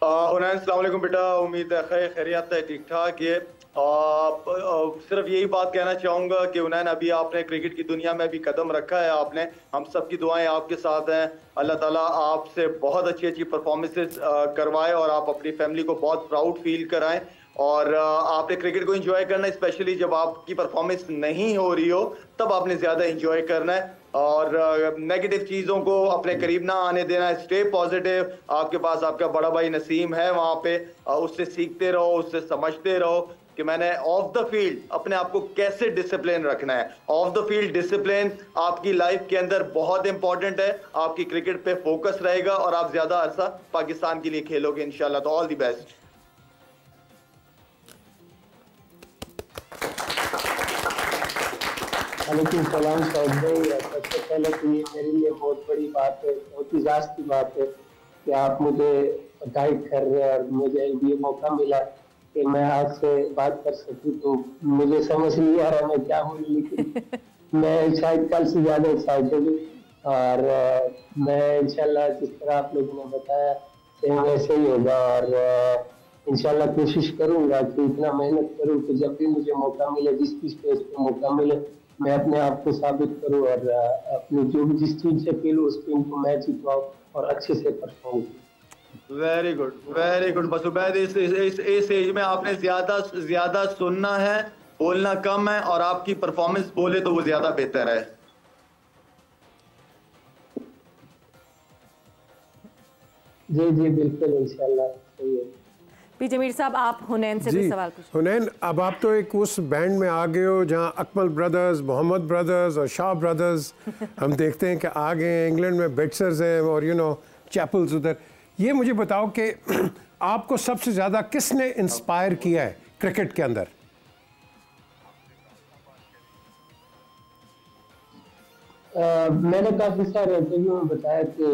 अस्सलाम वालेकुम बेटा, उम्मीद है खैर खैरियत है, ठीक ठाक। ये सिर्फ यही बात कहना चाहूँगा कि उन्होंने अभी आपने क्रिकेट की दुनिया में भी कदम रखा है, आपने हम सब की दुआएं आपके साथ हैं। अल्लाह ताला आपसे बहुत अच्छी अच्छी परफॉर्मेंसेस करवाए और आप अपनी फैमिली को बहुत प्राउड फील कराएं। और आपने क्रिकेट को एंजॉय करना है, स्पेशली जब आपकी परफॉर्मेंस नहीं हो रही हो तब आपने ज़्यादा एंजॉय करना है और नेगेटिव चीज़ों को अपने करीब ना आने देना है। Stay positive. आपके पास आपका बड़ा भाई नसीम है वहाँ पे, उससे सीखते रहो, उससे समझते रहो कि मैंने ऑफ द फील्ड अपने आप को कैसे डिसिप्लिन रखना है। ऑफ द फील्ड डिसिप्लिन आपकी लाइफ के अंदर बहुत इंपॉर्टेंट है। आपकी क्रिकेट पे फोकस रहेगा और आप ज्यादा अरसा पाकिस्तान के लिए खेलोगे इंशाल्लाह। तो ऑल द बेस्ट। वालेकुम सलाम साहब भाई। सबसे पहले तो ये मेरे लिए बहुत बड़ी बात है, बहुत इजाज़ की बात है कि आप मुझे गाइड कर रहे हैं और मुझे ये मौका मिला कि मैं आपसे बात कर सकूं। तो मुझे समझ नहीं आ रहा मैं क्या बोलूं, लेकिन मैं शायद कल से ज़्यादा एक्साइटेड हूँ। और मैं इंशाल्लाह जिस तरह आप लोगों ने बताया सेम वैसे ही होगा। और इंशाल्लाह कोशिश करूंगा कि इतना मेहनत करूं कि जब भी मुझे मौका मिले, जिस भी स्टेज पे मौका मिले, मैं अपने आप को साबित करूं और अपनी जो भी जिस टीम से खेलूं उस टीम को मैच जितवाऊं और अच्छे से परफॉर्म करूं। Very good, very good. बस उबैद, इस एज में आपने ज्यादा सुनना है, बोलना कम है, और आपकी परफॉर्मेंस बोले तो वो ज्यादा बेहतर है। जी जी बिल्कुल, इंशाल्लाह सही है। पी जमीर साहब, आप हुनैन से भी सवाल पूछिए। हुनैन, अब आप तो एक उस बैंड में आ गए हो जहाँ अकमल ब्रदर्स, मोहम्मद ब्रदर्स और शाह ब्रदर्स हम देखते हैं कि आ गए हैं। इंग्लैंड में बेटसर्स हैं और चैपल्स उधर। ये मुझे बताओ कि आपको सबसे ज़्यादा किसने इंस्पायर किया है क्रिकेट के अंदर? मैंने काफी सारे इंटरव्यू में बताया कि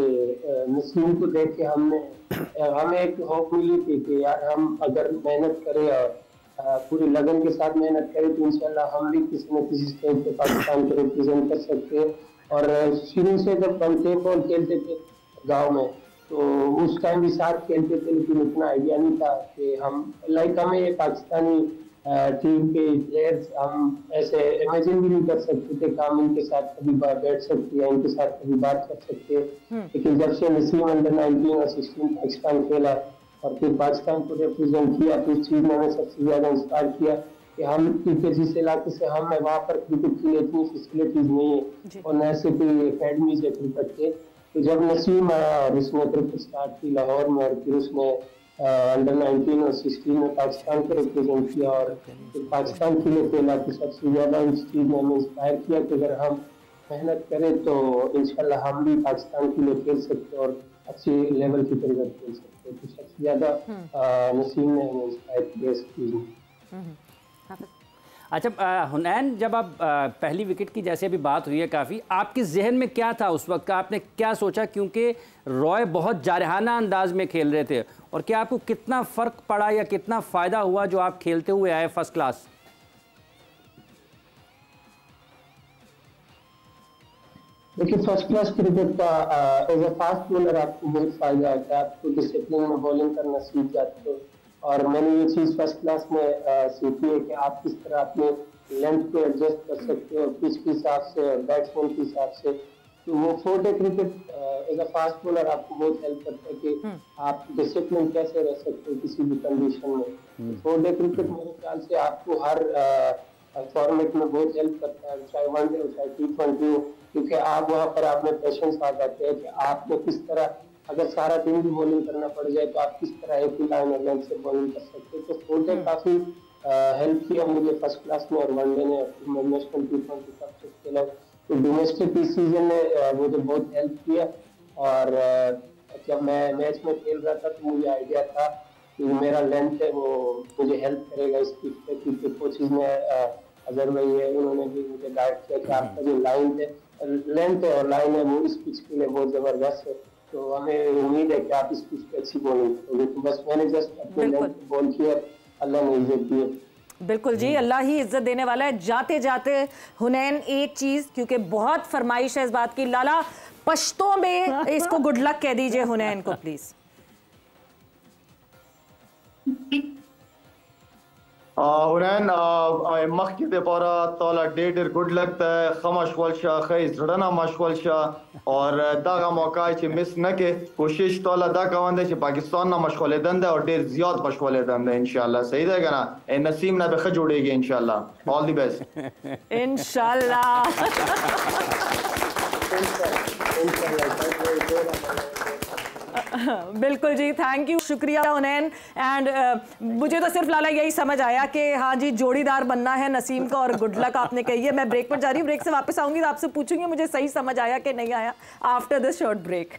नसीम को देख के हमें एक होप मिली थी कि यार हम अगर मेहनत करें और पूरी लगन के साथ मेहनत करें तो इंशाल्लाह हम भी किसी न किसी स्टेज पे पाकिस्तान को रिप्रेजेंट कर सकते हैं। और शुरू से जब हम टेप बॉल खेलते थे गाँव में, तो उस टाइम भी साथ खेलते थे, लेकिन इतना आइडिया नहीं था कि हमें ये पाकिस्तानी टीम के प्लेयर्स हम ऐसे इमेजिन भी नहीं कर सकते थे कि हम इनके साथ कभी बैठ सकते हैं, इनके साथ कभी बात कर सकते हैं। लेकिन जब से नसीम अंडर 19 और 16 पाकिस्तान खेला और फिर पाकिस्तान को रिप्रेजेंट किया, तो इस चीज ने हमें सबसे ज्यादा इंस्पायर किया कि हम क्योंकि जिस इलाके से हम है वहाँ पर क्रिकेट के लिए इतनी फैसिलिटीज नहीं है और न से कोई अकेडमीज है क्रिकेट के। तो जब नसीम आया और उसने क्रिकेट स्टार्ट की लाहौर में, और फिर उसने अंडर 19 और 16 में पाकिस्तान को रिप्रेजेंट किया और फिर पाकिस्तान के लिए खेला, तो सबसे ज़्यादा इस चीज़ ने हमें इंस्पायर किया कि अगर हम मेहनत करें तो इंशाल्लाह हम भी पाकिस्तान के लिए खेल सकते हैं और अच्छी लेवल की क्रिकेट खेल सकते हैं। तो सबसे ज़्यादा नसीम ने हमें इंस्पायर किया इस चीज़ में। अच्छा हुनैन, जब आप पहली विकेट की जैसे अभी बात हुई है काफ़ी, आपके जहन में क्या था उस वक्त का? आपने क्या सोचा? क्योंकि रॉय बहुत जारहाना अंदाज में खेल रहे थे, और क्या आपको कितना फ़र्क पड़ा या कितना फ़ायदा हुआ जो आप खेलते हुए आए फर्स्ट क्लास? देखिए, फर्स्ट क्लास क्रिकेट का एज ए फास्ट बॉलर आपको बहुत फायदा होता है। आपको डिसिप्लिन में बॉलिंग करना सीख जाते हो, और मैंने ये चीज़ फर्स्ट क्लास में सीखी है कि आप किस तरह अपने लेंथ को एडजस्ट कर सकते हो पिच के हिसाब से और बैट्समैन के हिसाब से। तो वो 4-डे cricket as a fast bowler आपको बहुत हेल्प करता है कि आप डिसिप्लिन कैसे रह सकते हो किसी भी कंडीशन में। 4-डे क्रिकेट मेरे ख्याल से आपको हर फॉर्मेट में बहुत हेल्प करता है, चाहे वनडे हो चाहे T20 हो, क्योंकि आप वहाँ पर आप में पेशेंस आ जाते हैं कि आपको किस तरह, अगर सारा दिन भी बॉलिंग करना पड़ जाए तो आप किस तरह एक ही लाइन और लेंथ से बॉलिंग कर सकते हैं। तो 4-डे काफी हेल्प किया मुझे फर्स्ट क्लास में, और वनडे ने मैं नेशनल T20 सब कुछ खेला। तो डोमेस्टिक इस सीजन ने मुझे बहुत हेल्प किया। और जब मैं मैच में खेल रहा था तो मुझे आइडिया था कि मेरा लेंथ है वो मुझे हेल्प करेगा इस पिच पे, क्योंकि कोचेज ने अजहर भाई है उन्होंने भी मुझे गाइड किया कि आपका जो लाइन है, लेंथ है और लाइन है, वो इस पिच के लिए बहुत जबरदस्त है। तो हमें उम्मीद है कि आप इस पिच पे अच्छी बॉलिंग करोगे। तो बस मैंने जस्ट अपने लेंथ पे बॉल किया, अल्लाह ने इज्जत दी। बिल्कुल जी, अल्लाह ही इज्जत देने वाला है। जाते जाते हुनैन एक चीज़, क्योंकि बहुत फरमाइश है इस बात की, लाला पश्तों में इसको गुड लक कह दीजिए हुनैन को प्लीज़। हुनैन मखकी दे पारा ताला डेडर गुड लगता है खमश वलशा खै जड़ना मश वलशा और दागा मौका चे मिस न के कोशिश ताला दा कवंदे चे पाकिस्तान ना मशगले दंदे और डेर ज्यादा मशगले दंदे इंशाल्लाह सही रहेगा ना ए नसीम ना बेख जोड़ेगी इंशाल्लाह ऑल द बेस्ट इंशाल्लाह बिल्कुल जी, थैंक यू, शुक्रिया हुनैन। एंड मुझे तो सिर्फ लाला यही समझ आया कि हाँ जी जोड़ीदार बनना है नसीम का और गुड लक आपने कही है। मैं ब्रेक पर जा रही हूँ, ब्रेक से वापस आऊंगी तो आपसे पूछूंगी मुझे सही समझ आया कि नहीं आया आफ्टर दिस शॉर्ट ब्रेक।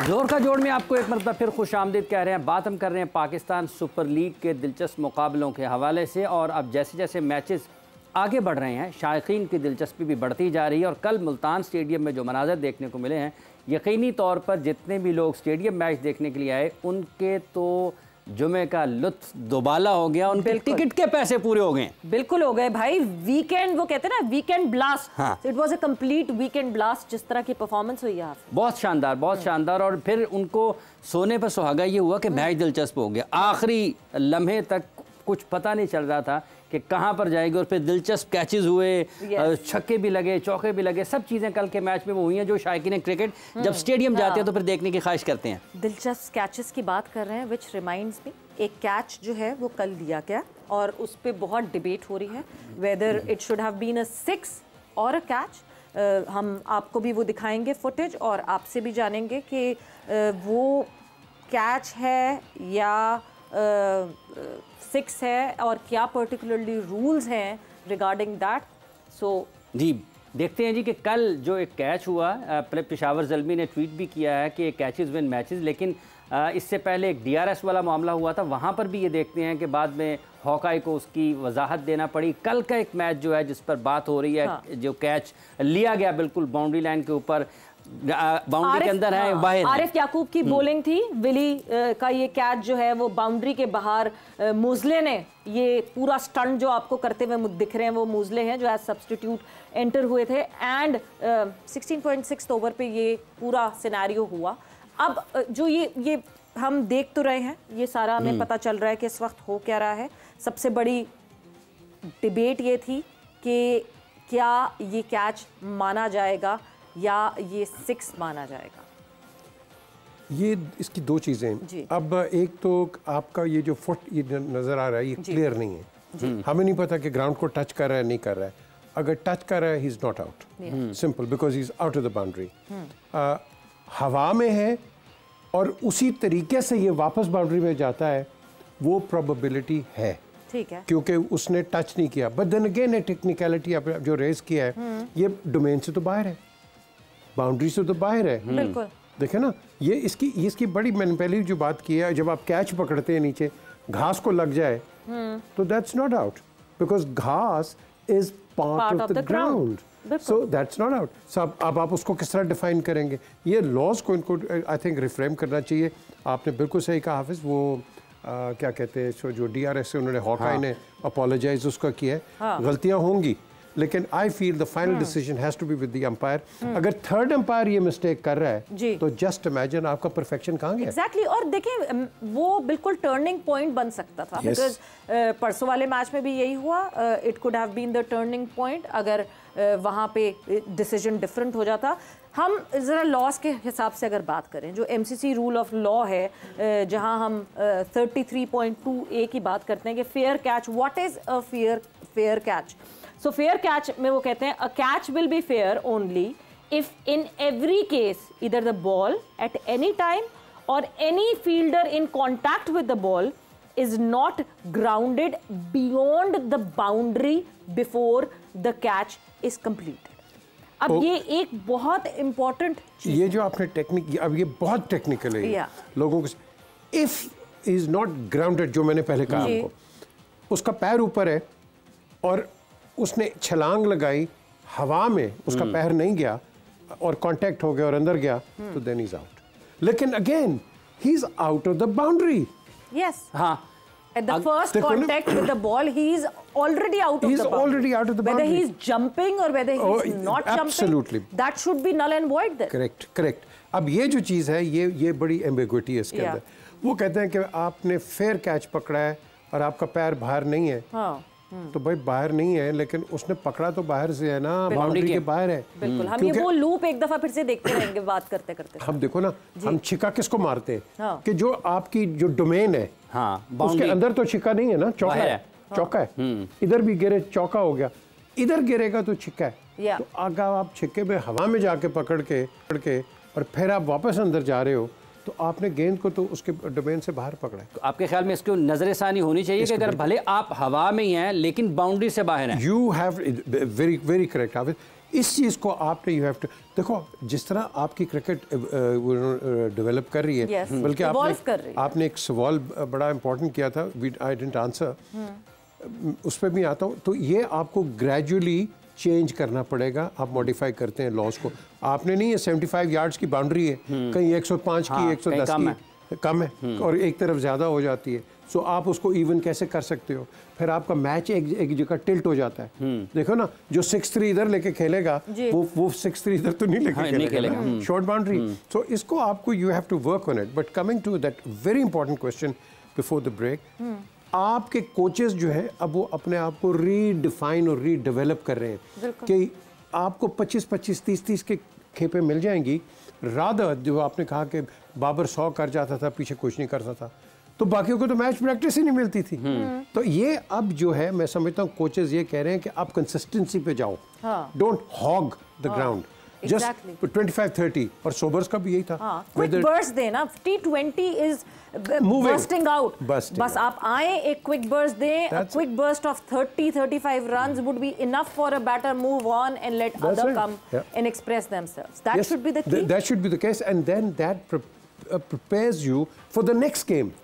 जोर का जोड़ में आपको एक मरतबा फिर खुश आमदीद कह रहे हैं। बात हम कर रहे हैं पाकिस्तान सुपर लीग के दिलचस्प मुकाबलों के हवाले से, और अब जैसे जैसे मैचेस आगे बढ़ रहे हैं शायकीन की दिलचस्पी भी बढ़ती जा रही है। और कल मुल्तान स्टेडियम में जो मनाज़र देखने को मिले हैं, यकीनी तौर पर जितने भी लोग स्टेडियम मैच देखने के लिए आए उनके तो जुमे का लुत्फ दोबाला हो गया, उनके टिकट के पैसे पूरे हो गए। बिल्कुल हो गए भाई। वीकेंड, वो कहते हैं ना वीकेंड ब्लास्ट, हाँ। It was a complete weekend blast. जिस तरह की परफॉर्मेंस हुई है बहुत शानदार, बहुत शानदार। और फिर उनको सोने पर सुहागा ये हुआ कि मैच दिलचस्प हो गया। आखिरी लम्हे तक कुछ पता नहीं चल रहा था कि कहाँ पर जाएगी, और फिर दिलचस्प कैचेस हुए, छक्के भी लगे, चौके भी लगे, सब चीज़ें कल के मैच में वो हुई हैं जो शायकीन क्रिकेट जब स्टेडियम जाते हैं तो फिर देखने की ख्वाहिश करते हैं। दिलचस्प कैचेस की बात कर रहे हैं, विच रिमाइंड्स मी, एक कैच जो है वो कल दिया गया और उस पर बहुत डिबेट हो रही है whether it should have been a 6 और अ कैच। हम आपको भी वो दिखाएंगे फुटेज और आपसे भी जानेंगे कि वो कैच है या 6 है और क्या पर्टिकुलरली रूल्स हैं रिगार्डिंग दैट। सो जी देखते हैं जी कि कल जो एक कैच हुआ, पेशावर ज़ल्मी ने ट्वीट भी किया है कि कैचेस विन मैचेस, लेकिन इससे पहले एक DRS वाला मामला हुआ था, वहाँ पर भी ये देखते हैं कि बाद में हॉकाई को उसकी वजाहत देना पड़ी। कल का एक मैच जो है जिस पर बात हो रही है, हाँ। जो कैच लिया गया बिल्कुल बाउंड्री लाइन के ऊपर, बाउंड्री के अंदर है, बाहर आरिफ याकूब की बॉलिंग थी, विली का ये कैच जो है वो बाउंड्री के बाहर, मुजले ने ये पूरा स्टंट जो आपको करते हुए दिख रहे हैं वो मुजले हैं जो एज सब्स्टिट्यूट एंटर हुए थे। एंड 16.6 ओवर पे ये पूरा सिनेरियो हुआ। अब जो ये हम देख तो रहे हैं, ये सारा हमें पता चल रहा है कि इस वक्त हो क्या रहा है। सबसे बड़ी डिबेट ये थी कि क्या ये कैच माना जाएगा या ये 6 माना जाएगा। ये इसकी दो चीज़ें। अब एक तो आपका ये जो फुट ये नज़र आ रहा है ये क्लियर नहीं है, हमें नहीं पता कि ग्राउंड को टच कर रहा है नहीं कर रहा है। अगर टच कर रहा है he is not out, simple, because he is out of the boundary. हवा में है और उसी तरीके से ये वापस बाउंड्री में जाता है, वो प्रोबेबिलिटी है, ठीक है, क्योंकि उसने टच नहीं किया। बट देन अगेन है टेक्निकलिटी जो रेस किया है ये डोमेन से तो बाहर है, बाउंड्री से तो बाहर है। बिल्कुल देखे ना, ये इसकी बड़ी, मैंने पहले जो बात की है, जब आप कैच पकड़ते हैं नीचे घास को लग जाए तो दैट्स नॉट आउट, बिकॉज घास is part of the ground, so that's not out. सब अब आप उसको किस तरह डिफाइन करेंगे, ये लॉज को इनको आई थिंक रिफ्रेम करना चाहिए। आपने बिल्कुल सही कहा हाफिज, वो क्या कहते हैं जो DRS से उन्होंने हॉकाई ने अपोलोजाइज उसका किया है, गलतियां होंगी, लेकिन I feel the final decision has to be with the umpire. अगर थर्ड अंपायर ये मिस्टेक कर रहा है तो जस्ट इमेजिन आपका परफेक्शन कहाँ गया। एग्जैक्टली और देखिए वो बिल्कुल टर्निंग पॉइंट बन सकता था, बिकॉज परसों वाले मैच में भी यही हुआ। It could have been the turning point अगर वहाँ पे डिसीजन डिफरेंट हो जाता। हम ज़रा लॉस के हिसाब से अगर बात करें, जो MCC रूल ऑफ लॉ है, जहाँ हम 33.2A की बात करते हैं कि fair catch, what is a fair catch. So fair catch में वो कहते हैं a catch will be fair only if in every case either the ball at any time और any fielder in contact with the ball is not grounded beyond the boundary before the catch is completed. अब ये एक बहुत important चीज, ये जो आपने technique, अब ये बहुत टेक्निकल है लोगों को। इफ इज नॉट ग्राउंडेड, जो मैंने पहले कहा आपको, उसका पैर ऊपर है और उसने छलांग लगाई हवा में, उसका पैर नहीं गया और कांटेक्ट हो गया और अंदर गया, तो देन इज आउट। लेकिन again he is out of the boundary. Yes, हाँ, At the first contact with the ball, he is already out of the boundary. He's already out of the boundary. Whether he's jumping or whether he's not absolutely. jumping, that should be null and void there. Correct, correct. अब ये जो चीज़ है, ये बड़ी ambiguity है इसके अंदर। वो कहते हैं कि आपने फेयर कैच पकड़ा है और आपका पैर बाहर नहीं है। हाँ। तो भाई बाहर नहीं है, लेकिन उसने पकड़ा तो बाहर से है ना, बाउंड्री के बाहर है। बिल्कुल, हम ये वो लूप एक दफा फिर से देखते रहेंगे बात करते करते। हम देखो ना, हम छिक्का किसको मारते हैं? हाँ। कि जो आपकी जो डोमेन है, हाँ, उसके अंदर तो छिक्का नहीं है ना, चौका है, चौका है। इधर भी गिरे चौका हो गया, इधर गिरेगा तो छिक्का है। तो अगर आप छिक्के में हवा में जाके पकड़ के और फिर आप वापस अंदर जा रहे हो, तो आपने गेंद को तो उसके डोमेन से बाहर पकड़ा है। तो आपके ख्याल में इसको नजरसानी होनी चाहिए कि अगर भले आप हवा में ही हैं लेकिन बाउंड्री से बाहर हैं। You have very very correct. आप इस चीज़ को आपने यू हैव टू देखो, जिस तरह आपकी क्रिकेट डेवलप कर रही है, बल्कि आपने एक सवाल बड़ा इंपॉर्टेंट किया था, आई डिडंट आंसर, उस पर भी आता हूँ। तो ये आपको ग्रेजुअली चेंज करना पड़ेगा। आप मॉडिफाई करते हैं लॉज को। आपने नहीं है 75 यार्ड्स की बाउंड्री है, कहीं 105 की 110 की कम है और एक तरफ ज़्यादा हो जाती है। सो आप उसको इवन कैसे कर सकते हो? फिर आपका मैच एक जगह टिल्ट हो जाता है। देखो ना, जो 6-3 इधर लेके खेलेगा वो 6-3 इधर तो नहीं लेके खेलेगा, शॉर्ट बाउंड्री। सो इसको आपको you have to work on it. But coming to that very important question before the break, आपके कोचेस जो है अब वो अपने आप को रीडिफाइन और रीडेवलप कर रहे हैं कि आपको 25-25, 30-30 के खेपे मिल जाएंगी। रादर जो आपने कहा कि बाबर 100 कर जाता था, पीछे कुछ नहीं करता था, तो बाकियों को तो मैच प्रैक्टिस ही नहीं मिलती थी। तो ये अब जो है, मैं समझता हूँ कोचेस ये कह रहे हैं कि आप कंसिस्टेंसी पे जाओ, don't hog the ground, just 25-30। और सोबर्स का भी यही था, क्विक बर्स्ट देना। T20 इज bursting out, बस आप आए, एक क्विक बर्स्ट दें। A quick burst of 30-35 runs would be enough for a batter move on and let other come and express themselves. That should be the key. That should be the case, and then that prepares you for the next game.